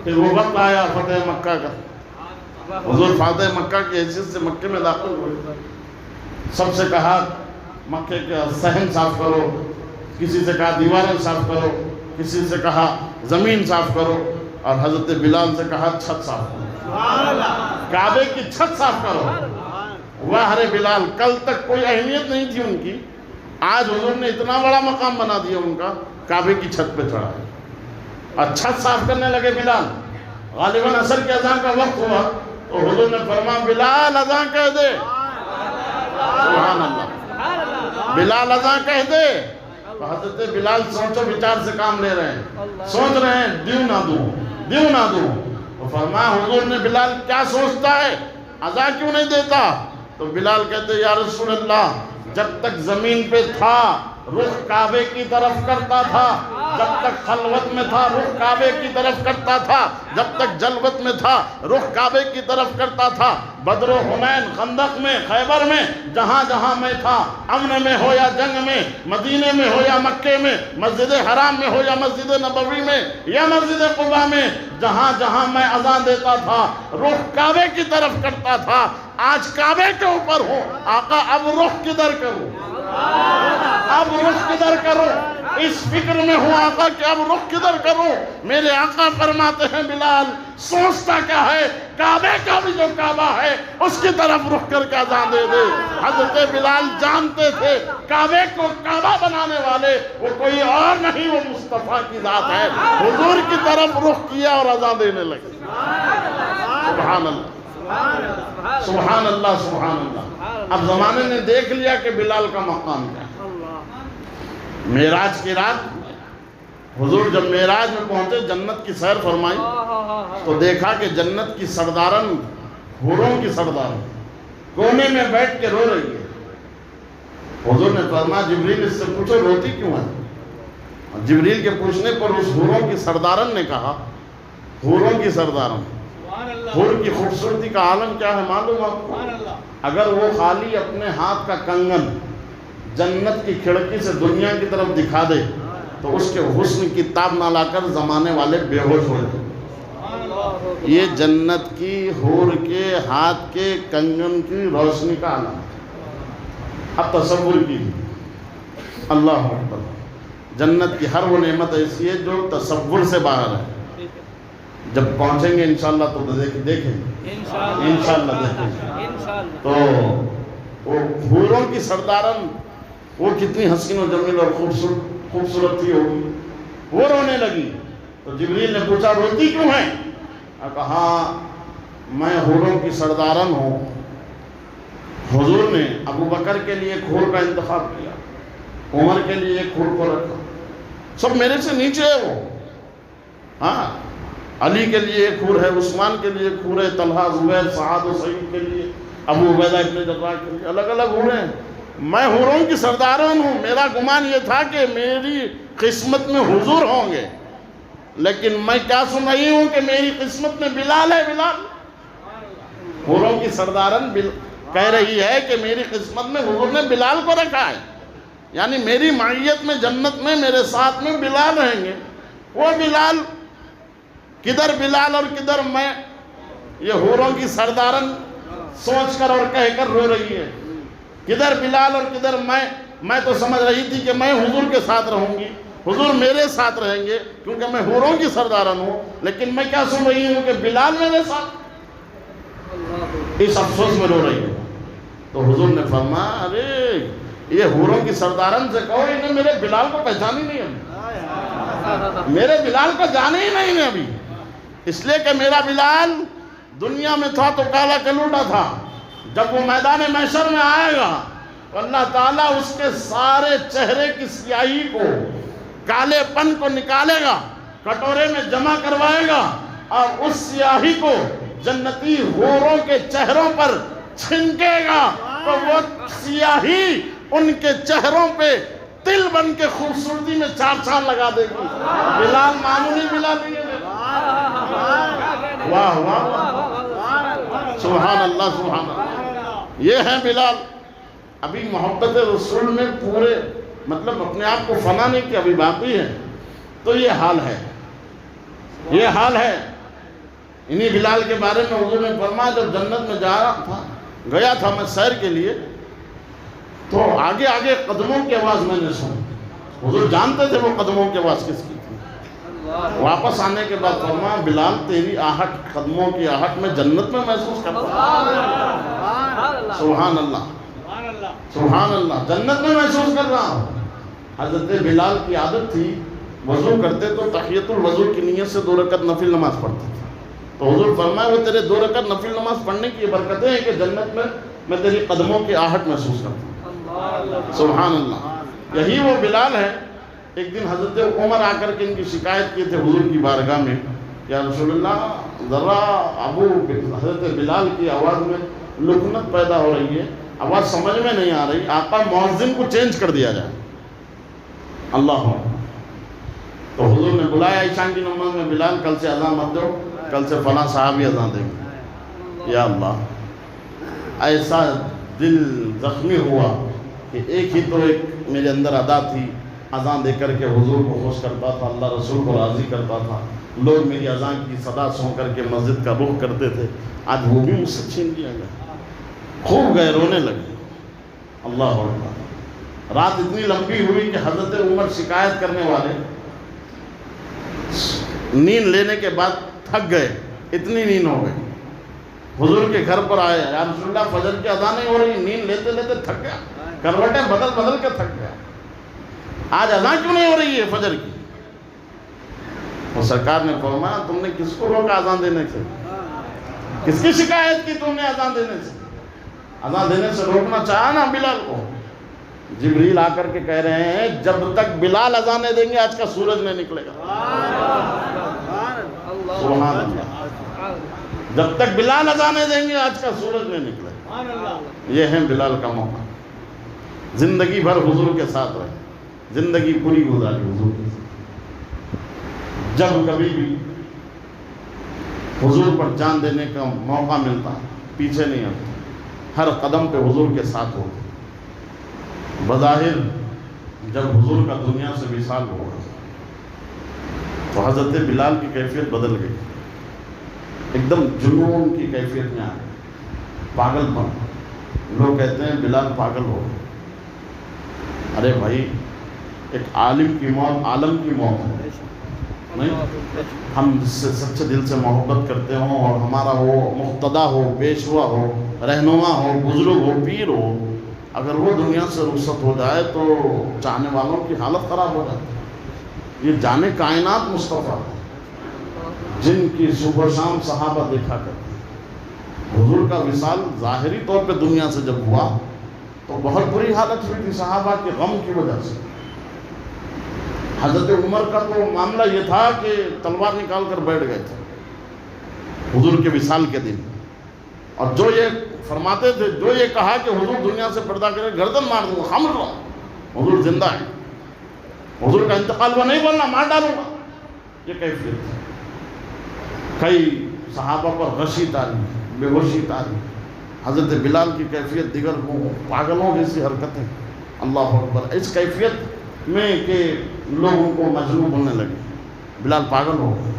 [SPEAKER 2] پھر وہ وقت آیا فتح مکہ کا. حضور فاتح مکہ کی حیثیت سے مکے میں داخل ہوئے. سب سے کہا مکے کا صحن صاف کرو, کسی سے کہا دیواریں صاف کرو, کسی سے کہا زمین صاف کرو, اور حضرت بلال سے کہا چھت صاف کرو, کعبے کی چھت صاف کرو. واہ رے بلال, کل تک کوئی اہمیت نہیں تھی ان کی, آج حضور نے اتنا بڑا مقام بنا دیا ان کا, کعبے کی چھت پہ چڑھا ہے اور چھت صاف کرنے لگے بلال. غالباً عصر کی اذان کا وقت ہوا تو حضور نے فرمایا بلال اذان کہہ دے. سبحان اللہ. بلال اذان کہہ دے. تو حضرت بلال سوچو بچار سے کام لے رہے ہیں, سوچ رہے ہیں دیوں نہ دوں, دیوں نہ دوں. تو فرمایا حضور نے بلال کیا سوچتا ہے, اذان کیوں نہیں دیتا. تو بلال کہتے یا رسول اللہ جب تک زمین پہ تھا رخ کعبے کی طرف کرتا تھا, جب تک خلوت میں تھا رخ کعبے کی طرف کرتا تھا, جب تک جلوت میں تھا رخ کعبے کی طرف کرتا تھا. بدر و حنین, خندق میں, خیبر میں, جہاں جہاں میں تھا, امن میں ہو یا جنگ میں, مدینے میں ہو یا مکے میں, مسجد حرام میں ہو یا مسجد نبوی میں یا مسجد قباء میں, جہاں جہاں میں اذان دیتا تھا رخ کعبے کی طرف کرتا تھا. آج کعبے کے اوپر ہوں، آقا اب رخ کدھر کروں، اب رخ کدھر کروں، اس فکر میں ہوں آقا کہ اب رخ کدھر کروں۔ میرے آقا فرماتے ہیں بلال سوچتا کیا ہے، کعبے کا بھی جو کعبہ ہے اس کی طرف رخ کر کے اذان دے دے۔ حضرت بلال جانتے تھے کعبے کو کعبہ بنانے والے وہ کوئی اور نہیں، وہ مصطفیٰ کی ذات ہے۔ حضور کی طرف رخ کیا اور اذان دینے لگے۔ سبحان اللہ سبحان اللہ سبحان اللہ۔ اب زمانے نے دیکھ لیا کہ بلال کا مقام کیا ہے۔ معراج کی رات حضور جب معراج میں پہنچے، جنت کی سیر فرمائی تو دیکھا کہ جنت کی سردارن، حوروں کی سردارن کونے میں بیٹھ کے رو رہی ہے۔ حضور نے فرمایا جبریل اس سے پوچھو روتی کیوں ہے؟ جبریل کے پوچھنے پر اس حوروں کی سردارن نے کہا، حوروں کی سردارن، حور کی خوبصورتی کا عالم کیا ہے معلوم آپ کو؟ اگر وہ خالی اپنے ہاتھ کا کنگن جنت کی کھڑکی سے دنیا کی طرف دکھا دے تو اس کے حسن کی تاب نہ لا کر زمانے والے بے ہوش ہو جائیں۔ یہ جنت کی حور کے ہاتھ کے کنگن کی روشنی کا عالم ہے۔ اب تصور کیجیے، اللہ اکبر، جنت کی ہر وہ نعمت ایسی ہے جو تصور سے باہر ہے۔ جب پہنچیں گے انشاءاللہ تو دیکھیں انشاءاللہ دیکھیں تو وہ حوروں کی سردارن وہ کتنی حسین و جمیل اور خوبصورت تھی ہوگی۔ وہ رونے لگی تو جبریل نے پوچھا روتی کیوں ہے؟ کہا میں حوروں کی سردارن ہوں، حضور نے ابو بکر کے لیے ایک حور کا انتخاب کیا، عمر کے لیے ایک حور کو رکھا، سب میرے سے نیچے ہے وہ۔ ہاں، علی کے لیے ایک حور ہے، عثمان کے لیے ایک حور ہے، طلحہ زبیر سعد و سعید کے لیے، ابو عبیدہ ابن جراح کے لیے، الگ الگ حوریں ہیں۔ میں حوروں کی سردارن ہوں۔ میرا گمان یہ تھا کہ میری قسمت میں حضور ہوں گے، لیکن میں کیا سن رہی ہوں کہ میری قسمت میں بلال ہے۔ بلال حوروں کی سردارن کہہ رہی ہے کہ میری قسمت میں حضور نے بلال کو رکھا ہے، یعنی میری معیت میں جنت میں میرے ساتھ میں بلال رہیں گے۔ وہ بلال کدھر بلال اور کدھر میں، یہ حوروں کی سردارن سوچ کر اور کہہ کر رو رہی ہے، کدھر بلال اور کدھر میں تو سمجھ رہی تھی کہ میں حضور کے ساتھ رہوں گی، حضور میرے ساتھ رہیں گے کیونکہ میں حوروں کی سردارن ہوں، لیکن میں کیا سن رہی ہوں کہ بلال میرے ساتھ، اس افسوس میں رو رہی ہوں۔ تو حضور نے فرمایا ارے یہ حوروں کی سردارن سے کہو انہیں میرے بلال کو پہچان ہی نہیں ابھی، میرے بلال کو جانے ہی نہیں ہے ابھی، اس لیے کہ میرا بلال دنیا میں تھا تو کالا کلوٹا تھا، جب وہ میدان محشر میں آئے گا تو اللہ تعالیٰ اس کے سارے چہرے کی سیاہی کو، کالے پن کو نکالے گا، کٹورے میں جمع کروائے گا اور اس سیاہی کو جنتی حوروں کے چہروں پر چھنکے گا تو وہ سیاہی ان کے چہروں پہ تل بن کے خوبصورتی میں چار چاند لگا دے گی۔ بلال معمولی بلال نہیں ہے۔ واہ واہ سبحان اللہ سبحان اللہ، یہ ہے بلال۔ ابھی محبت رسول میں پورے مطلب اپنے آپ کو فنا نہیں کہ ابھی باقی ہے، تو یہ حال ہے، یہ حال ہے۔ انہی بلال کے بارے میں حضور نے فرمایا جب جنت میں گیا تھا میں سیر کے لیے تو آگے آگے قدموں کی آواز میں نے سنی، حضور جانتے تھے وہ قدموں کی آواز کس کی تھی۔ واپس آنے کے بعد فرمایا بلال تیری آہٹ، قدموں کی آہٹ میں جنت میں محسوس کرتا ہوں۔ سبحان اللہ سبحان اللہ، جنت میں محسوس کر رہا ہوں۔ حضرت بلال کی عادت تھی وضو کرتے تو تحیۃ الوضو کی نیت سے 2 رکعت نفل نماز پڑھتے تھے، تو حضور فرمایا وہ تیرے 2 رکعت نفل نماز پڑھنے کی یہ برکتیں ہیں کہ جنت میں تیری قدموں کی آہٹ محسوس کرتا ہوں۔ سبحان اللہ، یہی وہ بلال ہے۔ ایک دن حضرت عمر آ کر کے ان کی شکایت کی تھے حضور کی بارگاہ میں، یا رسول اللہ ذرا حضرت بلال کی آواز میں لکنت پیدا ہو رہی ہے، آواز سمجھ میں نہیں آ رہی، آقا مؤذن کو چینج کر دیا جائے۔ اللہ تو حضور نے بلایا عشاء کی نماز میں، بلال کل سے اذان مت دو، کل سے فلاں صحابی اذان دیں گے۔ یا اللہ، ایسا دل زخمی ہوا کہ ایک ہی تو ایک میرے اندر ادا تھی، اذان دے کر کے حضور کو خوش کرتا تھا، اللہ رسول کو راضی کرتا تھا، لوگ میری اذان کی صدا سن کر کے مسجد کا رخ کرتے تھے، آج وہ بھی مجھ سے چھین لیا گیا۔ خوب گئے، رونے لگے۔ اللہ اکبر۔ رات اتنی لمبی ہوئی کہ حضرت عمر شکایت کرنے والے نیند لینے کے بعد تھک گئے، اتنی نیند ہو گئی۔ حضور کے گھر پر آئے، یا رسول اللہ فجر کی اذان نہیں ہو رہی، نیند لیتے لیتے تھک گیا، کروٹیں بدل بدل کے تھک گیا، آج اذان کیوں نہیں ہو رہی ہے فجر کی؟ وہ سرکار نے فرمایا تم نے کس کو روکا اذان دینے سے؟ کس کی شکایت کی تم نے اذان دینے سے؟ اذان دینے سے روکنا چاہا نا بلال کو؟ جبریل آ کر کے کہہ رہے ہیں جب تک بلال اذانیں دیں گے آج کا سورج نہیں نکلے گا۔ سبحان اللہ۔ جب تک بلال اذانیں دیں گے آج کا سورج نہیں نکلے گا۔ یہ ہے بلال کا موقع۔ زندگی بھر حضور کے ساتھ رہے، زندگی پوری گزاری حضور کے ساتھ۔ جب کبھی بھی حضور پر جان دینے کا موقع ملتا پیچھے نہیں ہٹتے، ہر قدم پہ حضور کے ساتھ ہوتے۔ بظاہر جب حضور کا دنیا سے وصال ہوا تو حضرت بلال کی کیفیت بدل گئی، ایک دم جنون کی کیفیت میں آ گئی، پاگل پن۔ لوگ کہتے ہیں بلال پاگل ہو گئے۔ ارے بھائی، ایک عالم کی موت عالم کی موت ہے، نہیں؟ ہم جس سے سچے دل سے محبت کرتے ہوں اور ہمارا وہ مقتدا ہو، پیشوا ہو، رہنما ہو، بزرگ ہو، پیر ہو، اگر وہ دنیا سے رخصت ہو جائے تو چاہنے والوں کی حالت خراب ہو جاتی ہے۔ یہ جانے کائنات مصطفیٰ جن کی صبح شام صحابہ دیکھا کرتے ہیں، حضور کا وصال ظاہری طور پہ دنیا سے جب ہوا تو بہت بری حالت ہوئی تھی صحابہ کے غم کی وجہ سے۔ حضرت عمر کا تو معاملہ یہ تھا کہ تلوار نکال کر بیٹھ گئے تھے حضور کے وصال کے دن، اور جو یہ فرماتے تھے، جو یہ کہا کہ حضور دنیا سے پردہ کرے گردن مار دوں گا، خاموش رہو، حضور زندہ ہے، حضور کا انتقال ہوا نہیں بولنا، مار ڈالوں گا، یہ کیفیت تھی۔ کئی صحابہ پر غشی تاری، بے ہوشی تاری۔ حضرت بلال کی کیفیت دیگر پاگلوں جیسی حرکتیں، اللہ اکبر، اس کیفیت میں کہ لوگوں کو مجنون بولنے لگے، بلال پاگل ہو گئے۔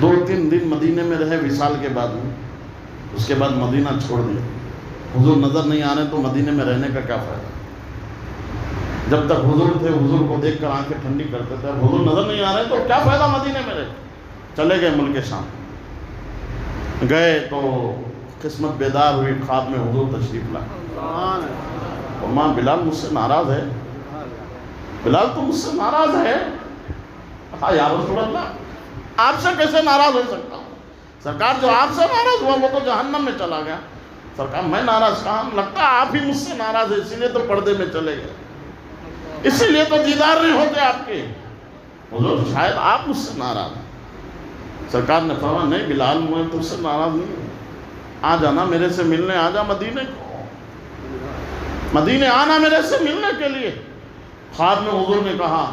[SPEAKER 2] 2-3 دن مدینے میں رہے وصال کے بعد میں، اس کے بعد مدینہ چھوڑ دیا۔ حضور نظر نہیں آ رہے تو مدینے میں رہنے کا کیا فائدہ؟ جب تک حضور تھے حضور کو دیکھ کر آنکھیں ٹھنڈی کرتے تھے، اب حضور نظر نہیں آ رہے تو کیا فائدہ مدینے میں رہے؟ چلے گئے ملک شام۔ گئے تو قسمت بیدار ہوئی، خواب میں حضور تشریف لائے۔ اور ماں بلال مجھ سے ناراض ہے، بلال تو مجھ سے ناراض ہے۔ کہا یا رسول اللہ آپ سے کیسے ناراض ہو سکتا ہوں؟ سرکار جو آپ سے ناراض ہوا وہ تو جہنم میں چلا گیا۔ سرکار میں ناراض کہاں؟ لگتا ہے آپ ہی مجھ سے ناراض ہے، اسی لیے تو پردے میں چلے گئے، اسی لیے تو دیدار نہیں ہوتے آپ کے۔ حضور شاید آپ مجھ سے ناراض ہیں۔ سرکار نے فرمایا نہیں بلال، میں تجھ سے ناراض نہیں ہوں، آ جانا میرے سے ملنے، آ جا مدینے کو، مدینے آنا میرے سے ملنے کے لیے۔ خواب میں حضور نے کہا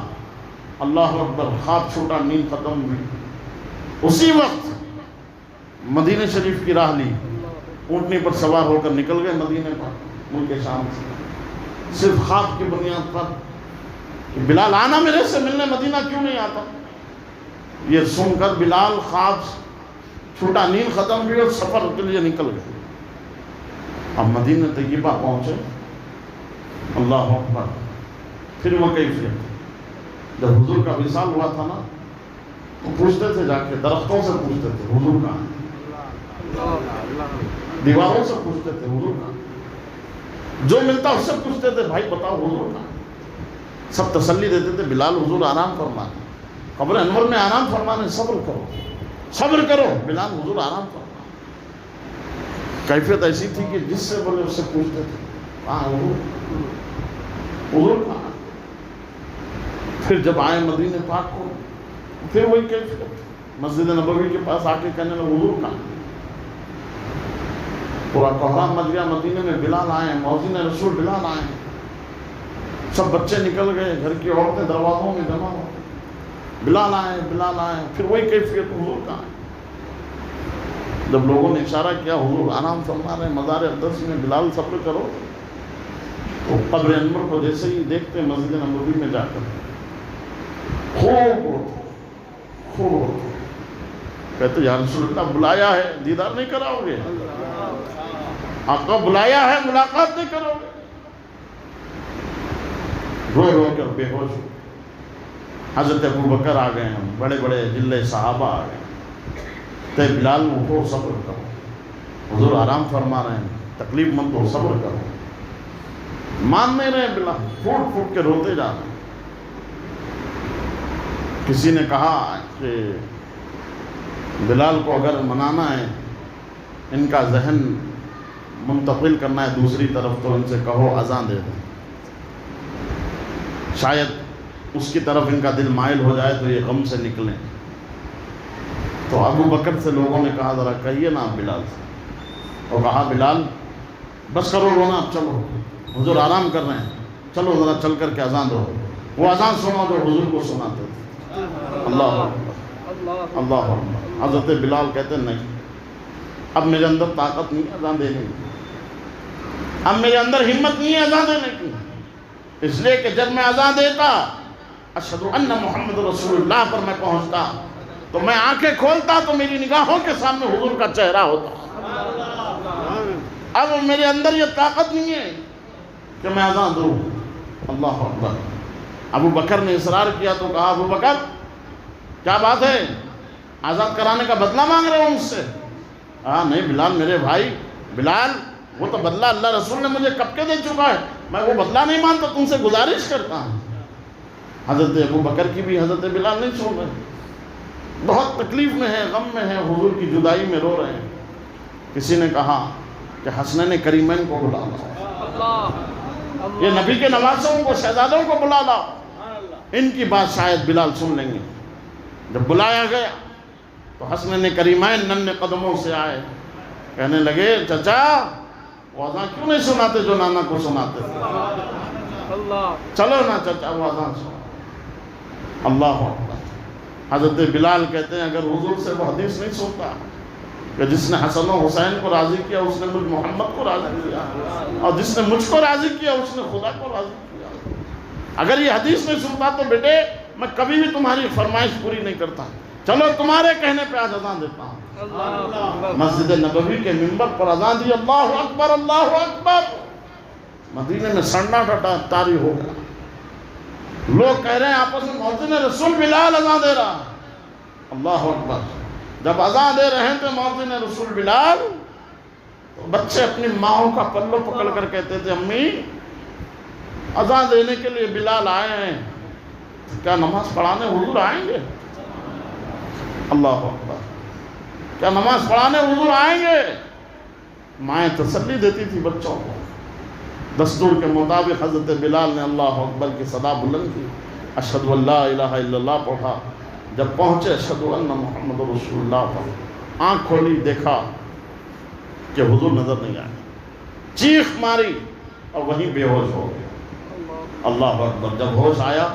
[SPEAKER 2] اللہ اکبر، خواب چھوٹا، نیند ختم ہوئی، اسی وقت مدینہ شریف کی راہ لی، اونٹنی پر سوار ہو کر نکل گئے مدینے پر ملک شام سے، صرف خواب کی بنیاد پر کہ بلال آنا میرے سے ملنے، مدینہ کیوں نہیں آتا؟ یہ سن کر بلال خواب چھوٹا، نیند ختم ہوئی اور سفر کے لیے نکل گئے۔ اب مدینہ طیبہ پہنچے، اللہ اکبر، پھر وہ کیفیت جب حضور کا وصال ہوا تھا نا تو پوچھتے تھے، جا کے درختوں سے پوچھتے تھے حضور کہاں ہے، دیواروں سے پوچھتے تھے حضور کہاں ہے، جو ملتا اس سے پوچھتے تھے بھائی بتاؤ حضور کہاں ہے۔ سب تسلی دیتے تھے بلال حضور آرام فرمانے، قبر انور میں آرام فرمانے، صبر کرو صبر کرو، بلال حضور آرام فرمانے۔ کیفیت ایسی تھی کہ جس سے بولے اس سے پوچھتے تھے کہاں حضور، حضور کہاں؟ پھر جب آئے مدینہ پاک کو پھر وہی کیفیت، مسجد نبوی کے پاس آ کے کہنے لگے حضور کہاں؟ پورا کوہرام مچ گیا مدینے میں، بلال آئے، موذن رسول بلال آئے، سب بچے نکل گئے، گھر کی عورتیں دروازوں میں جمع ہو، بلال آئے بلال آئے، پھر وہی کیفیت حضور کہاں ہے؟ جب لوگوں نے اشارہ کیا حضور آرام فرما رہے مزار اقدس میں، بلال صبر کرو، تو قبر انور کو جیسے ہی دیکھتے مسجد نبوی میں جا کر خوب کہتے یا رسول اللہ بلایا ہے، دیدار نہیں کراؤ گے؟ آقا بلایا ہے ملاقات نہیں کرو گے؟ رو رو کر بے ہوش ہو۔ حضرت ابوبکر آ گئے ہیں، بڑے بڑے جلے صحابہ آ گئے، تے بلال اٹھو صبر کرو، حضور آرام فرما رہے ہیں، تکلیف مند ہو صبر کرو۔ مان نہیں رہے بلال، پھوٹ پھوٹ کے روتے جا رہے ہیں۔ کسی نے کہا کہ بلال کو اگر منانا ہے، ان کا ذہن منتقل کرنا ہے دوسری طرف، تو ان سے کہو اذان دے دیں، شاید اس کی طرف ان کا دل مائل ہو جائے تو یہ غم سے نکلیں۔ تو ابو بکر سے لوگوں نے کہا ذرا کہیے نا بلال سے، اور کہا بلال بس کرو رونا، چلو حضور آرام کر رہے ہیں، چلو ذرا چل کر کے اذان دو۔ وہ اذان سنو جو حضور کو سناتے تھے۔ اللہ اکبر، اللہ اکبر۔ حضرت بلال کہتے ہیں نہیں، اب میرے اندر طاقت نہیں اذان دینے کی، اب میرے اندر ہمت نہیں ہے اذان دینے کی، اس لیے کہ جب میں اذان دیتا اشہد ان محمد رسول اللہ پر میں پہنچتا تو میں آنکھیں کھولتا تو میری نگاہوں کے سامنے حضور کا چہرہ ہوتا۔ اب میرے اندر یہ طاقت نہیں ہے کہ میں اذان دوں۔ اللہ اکبر۔ ابو بکر نے اصرار کیا تو کہا ابو بکر کیا بات ہے، آزاد کرانے کا بدلہ مانگ رہے ہو مجھ سے؟ نہیں بلال میرے بھائی، بلال وہ تو بدلہ اللہ رسول نے مجھے کب کے دے چکا ہے، میں وہ بدلہ نہیں مانتا، تم سے گزارش کرتا ہوں۔ حضرت ابو بکر کی بھی حضرت بلال نہیں چھوڑ رہے، بہت تکلیف میں ہے، غم میں ہے، حضور کی جدائی میں رو رہے ہیں۔ کسی نے کہا کہ حسنین کریمین کو بلا لاؤ، یہ نبی کے نواسوں کو، شہزادوں کو بلا لاؤ، ان کی بات شاید بلال سن لیں گے۔ جب بلایا گیا تو حسنین کریمین ننھے قدموں سے آئے، کہنے لگے چچا وہ اذان کیوں نہیں سناتے جو نانا کو سناتے تھے؟ چلو نا چچا وہ اذان سنو۔ اللہ اکبر۔ حضرت بلال کہتے ہیں اگر حضور سے وہ حدیث نہیں سنتا کہ جس نے حسن و حسین کو راضی کیا اس نے مجھ محمد کو راضی کیا، اور جس نے مجھ کو راضی کیا اس نے خدا کو راضی کیا، اگر یہ حدیث نہیں سنتا تو بیٹے میں کبھی بھی تمہاری فرمائش پوری نہیں کرتا، چلو تمہارے کہنے پہ آج اذان دیتا ہوں۔ مسجد نبوی کے منبر پر اذان دی، اللہ اکبر اللہ اکبر۔ مدینے میں سناٹا طاری ہو گیا، لوگ کہہ رہے ہیں آپس میں مؤذن رسول بلال اذان دے رہا۔ اللہ اکبر۔ جب اذان دے رہے تھے مؤذن رسول بلال تو بچے اپنی ماؤں کا پلو پکڑ کر کہتے تھے امی اذان دینے کے لیے بلال آئے ہیں، کیا نماز پڑھانے حضور آئیں گے؟ اللہ اکبر۔ کیا نماز پڑھانے حضور آئیں گے؟ مائیں تسلی دیتی تھی بچوں کو۔ دستور کے مطابق حضرت بلال نے اللہ اکبر کی صدا بلند کی، اشہد ان لا الہ الا اللہ پڑھا۔ جب پہنچے اشہد ان محمد رسول اللہ پر، آنکھ کھولی دیکھا کہ حضور نظر نہیں آئے، چیخ ماری اور وہیں بے ہوش ہو گئے۔ اللہ اکبر۔ جب ہوش آیا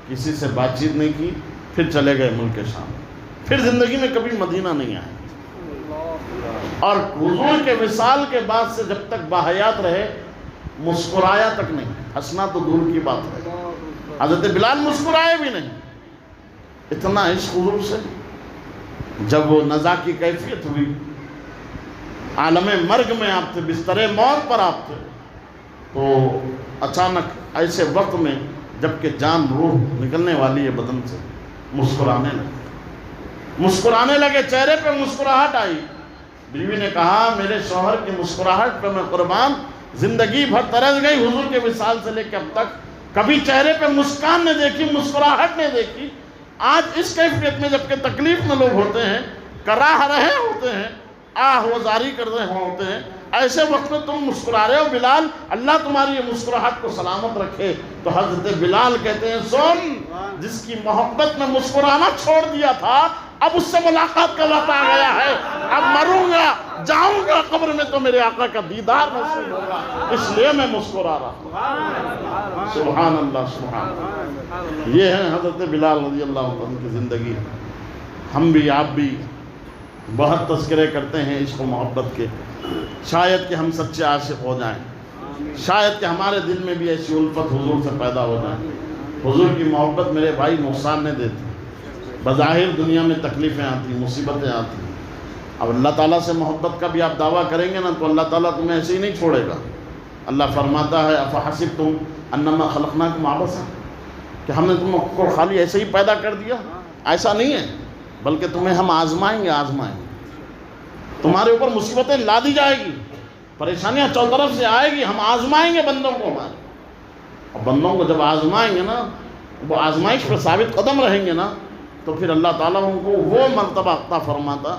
[SPEAKER 2] کسی سے بات چیت نہیں کی، پھر چلے گئے ملک شام، پھر زندگی میں کبھی مدینہ نہیں آئے، اور حضور کے وصال کے بعد سے جب تک باحیات رہے مسکرایا تک نہیں، ہنسنا تو دور کی بات ہے۔ حضرت بلال مسکرائے بھی نہیں، اتنا عشق حضور سے۔ جب وہ نزا کی کیفیت ہوئی، عالم مرگ میں آپ تھے، بستر موت پر آپ تھے، تو اچانک ایسے وقت میں جبکہ جان روح نکلنے والی ہے بدن سے، مسکرانے لگے، چہرے پہ مسکراہٹ آئی۔ بیوی نے کہا میرے شوہر کی مسکراہٹ پہ میں قربان، زندگی بھر ترس گئی حضور کے وصال سے لے کے اب تک کبھی چہرے پہ مسکان نہیں دیکھی، مسکراہٹ نہیں دیکھی۔ آج اس کیفیت میں جبکہ تکلیف میں لوگ ہوتے ہیں، کراہ رہے ہوتے ہیں، آہ و زاری کر رہے ہوتے ہیں، ایسے وقت میں تم مسکرا رہے ہو بلال، اللہ تمہاری یہ مسکراہٹ کو سلامت رکھے۔ تو حضرت بلال کہتے ہیں سن، جس کی محبت میں مسکرانا چھوڑ دیا تھا اب اس سے ملاقات کا وقت آ گیا ہے، اب مروں گا جاؤں گا قبر میں تو میرے آقا کا دیدار نصیب ہوگا، اس لیے میں مسکرا رہا ہوں۔ سبحان اللہ، سبحان اللہ۔ یہ ہے حضرت بلال رضی اللہ عنہ کی زندگی۔ ہم بھی آپ بھی بہت تذکرے کرتے ہیں عشق و محبت کے، شاید کہ ہم سچے عاشق ہو جائیں، شاید کہ ہمارے دل میں بھی ایسی الفت حضور سے پیدا ہو جائے۔ حضور کی محبت میرے بھائی نقصان نہیں دیتی، بظاہر دنیا میں تکلیفیں آتی، مصیبتیں آتی، اب اللہ تعالیٰ سے محبت کا بھی آپ دعویٰ کریں گے نا تو اللہ تعالیٰ تمہیں ایسے ہی نہیں چھوڑے گا. اللہ فرماتا ہے افحسبتم انما خلقناکم عبثا، کہ ہم نے تم کو خالی ایسے ہی پیدا کر دیا. ایسا نہیں ہے، بلکہ تمہیں ہم آزمائیں گے. تمہارے اوپر مصیبتیں لا دی جائے گی، پریشانیاں چار طرف سے آئے گی. ہم آزمائیں گے بندوں کو ہمارے. اور بندوں کو جب آزمائیں گے نا، وہ آزمائش پر ثابت قدم رہیں گے نا، تو پھر اللہ تعالیٰ ان کو وہ مرتبہ عطا فرماتا.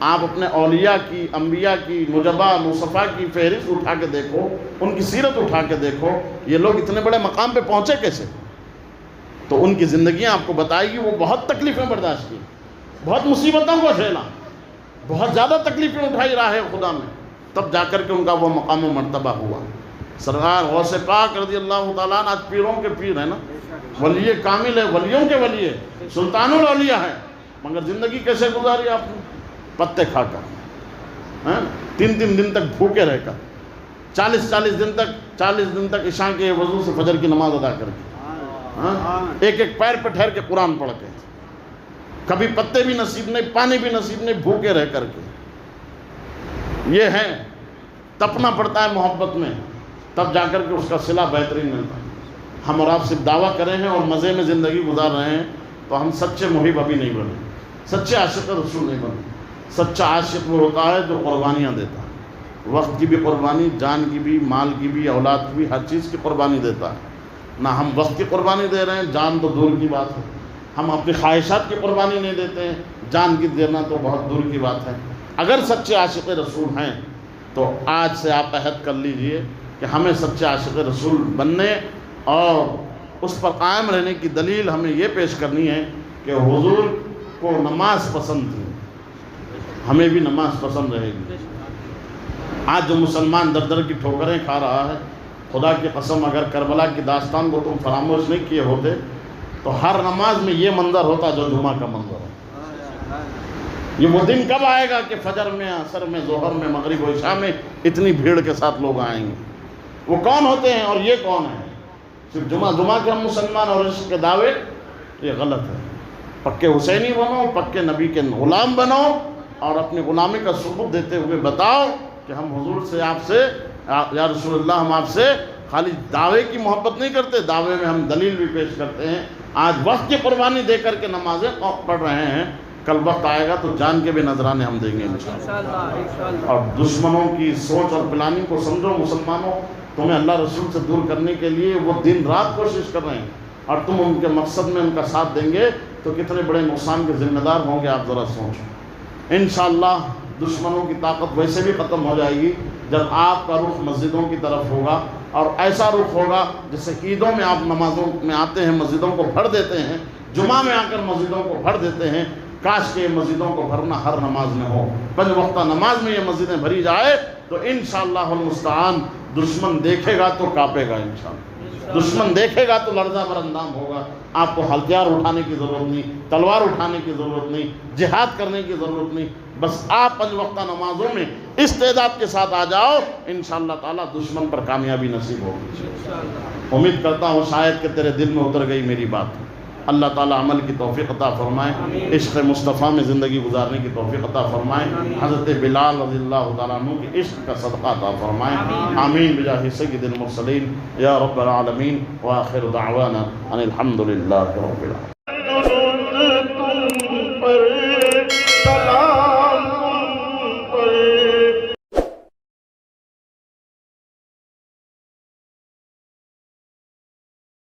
[SPEAKER 2] آپ اپنے اولیاء کی، انبیاء کی، نجبا مصطفیٰ کی فہرست اٹھا کے دیکھو، ان کی سیرت اٹھا کے دیکھو، یہ لوگ اتنے بڑے مقام پہ پہنچے کیسے. تو ان کی زندگیاں آپ کو بتائے گی وہ بہت تکلیفیں برداشت کی، بہت مصیبتوں کو جھیلا، بہت زیادہ تکلیفیں اٹھائی راہ خدا میں، تب جا کر کے ان کا وہ مقام و مرتبہ ہوا. سرکار غوث پاک رضی اللہ تعالیٰ عنہ آج پیروں کے پیر ہے نا، ولی کامل ہے، ولیوں کے ولی ہے، سلطان الاولیاء ہے، مگر زندگی کیسے گزاری آپ نے؟ پتے کھا کر، 3 دن تک بھوکے رہ کر، 40 دن تک عشاء کے وضو سے فجر کی نماز ادا کر کے، ایک پیر پہ ٹھہر کے قرآن پڑھ کے، کبھی پتے بھی نصیب نہیں، پانی بھی نصیب نہیں، بھوکے رہ کر کے. یہ ہے تپنا پڑتا ہے محبت میں، تب جا کر کے اس کا صلہ بہترین ملتا ہے. ہم اور آپ صرف دعویٰ کرے ہیں اور مزے میں زندگی گزار رہے ہیں، تو ہم سچے محب ابھی نہیں بنے، سچے عاشق رسول نہیں بنے. سچا عاشق وہ ہوتا ہے جو قربانیاں دیتا ہے، وقت کی بھی قربانی، جان کی بھی، مال کی بھی، اولاد کی بھی، ہر چیز کی قربانی دیتا ہے. نہ ہم وقت کی قربانی دے رہے ہیں، جان تو دور کی بات ہے. ہم اپنی خواہشات کی قربانی نہیں دیتے ہیں، جان کی دینا تو بہت دور کی بات ہے. اگر سچے عاشق رسول ہیں تو آج سے آپ عہد کر لیجئے کہ ہمیں سچے عاشق رسول بننے اور اس پر قائم رہنے کی دلیل ہمیں یہ پیش کرنی ہے کہ حضور کو نماز پسند تھی، ہمیں بھی نماز پسند رہے گی. آج جو مسلمان در در کی ٹھوکریں کھا رہا ہے، خدا کی قسم اگر کربلا کی داستان کو تم فراموش نہیں کیے ہوتے تو ہر نماز میں یہ منظر ہوتا جو جمعہ کا منظر ہے. یہ وہ دن کب آئے گا کہ فجر میں، عصر میں، ظہر میں، مغرب و عشاء میں اتنی بھیڑ کے ساتھ لوگ آئیں گے. وہ کون ہوتے ہیں اور یہ کون ہے؟ صرف جمعہ کے ہم مسلمان اور عشق کے دعوے، یہ غلط ہے. پکے حسینی بنو، پکے نبی کے غلام بنو، اور اپنی غلامی کا ثبوت دیتے ہوئے بتاؤ کہ ہم حضور سے، آپ سے، یا رسول اللہ، ہم آپ سے خالی دعوے کی محبت نہیں کرتے، دعوے میں ہم دلیل بھی پیش کرتے ہیں. آج وقت کی قربانی دے کر کے نمازیں پڑھ رہے ہیں، کل وقت آئے گا تو جان کے بھی نذرانے ہم دیں گے انشاءاللہ. اور دشمنوں کی سوچ اور پلاننگ کو سمجھو مسلمانوں، تمہیں اللہ رسول سے دور کرنے کے لیے وہ دن رات کوشش کر رہے ہیں، اور تم ان کے مقصد میں ان کا ساتھ دیں گے تو کتنے بڑے نقصان کے ذمہ دار ہوں گے آپ ذرا سوچو. انشاءاللہ دشمنوں کی طاقت ویسے بھی ختم ہو جائے گی جب آپ کا رخ مسجدوں کی طرف ہوگا، اور ایسا رخ ہوگا جیسے عیدوں میں آپ نمازوں میں آتے ہیں، مسجدوں کو بھر دیتے ہیں، جمعہ میں آ کر مسجدوں کو بھر دیتے ہیں. کاش کہ یہ مسجدوں کو بھرنا ہر نماز میں ہو، 5 وقتہ نماز میں یہ مسجدیں بھری جائے تو انشاءاللہ المستعان دشمن دیکھے گا تو کانپے گا. انشاءاللہ دشمن دیکھے گا تو لرزہ بر اندام ہوگا. آپ کو ہتھیار اٹھانے کی ضرورت نہیں، تلوار اٹھانے کی ضرورت نہیں، جہاد کرنے کی ضرورت نہیں. بس آپ 5 وقتہ نمازوں میں استعداد کے ساتھ آ جاؤ، انشاءاللہ تعالیٰ دشمن پر کامیابی نصیب ہوگی. امید کرتا ہوں شاید کہ تیرے دل میں اتر گئی میری بات. اللہ تعالیٰ عمل کی توفیق عطا فرمائے، عشق مصطفیٰ میں زندگی گزارنے کی توفیق عطا فرمائے، حضرت بلال رضی اللہ تعالیٰ عنہ کی عشق کا صدقہ عطا فرمائے. آمین بجاہ سید المرسلین یا رب العالمین. وآخر دعوانا ان الحمدللہ رب العالمین.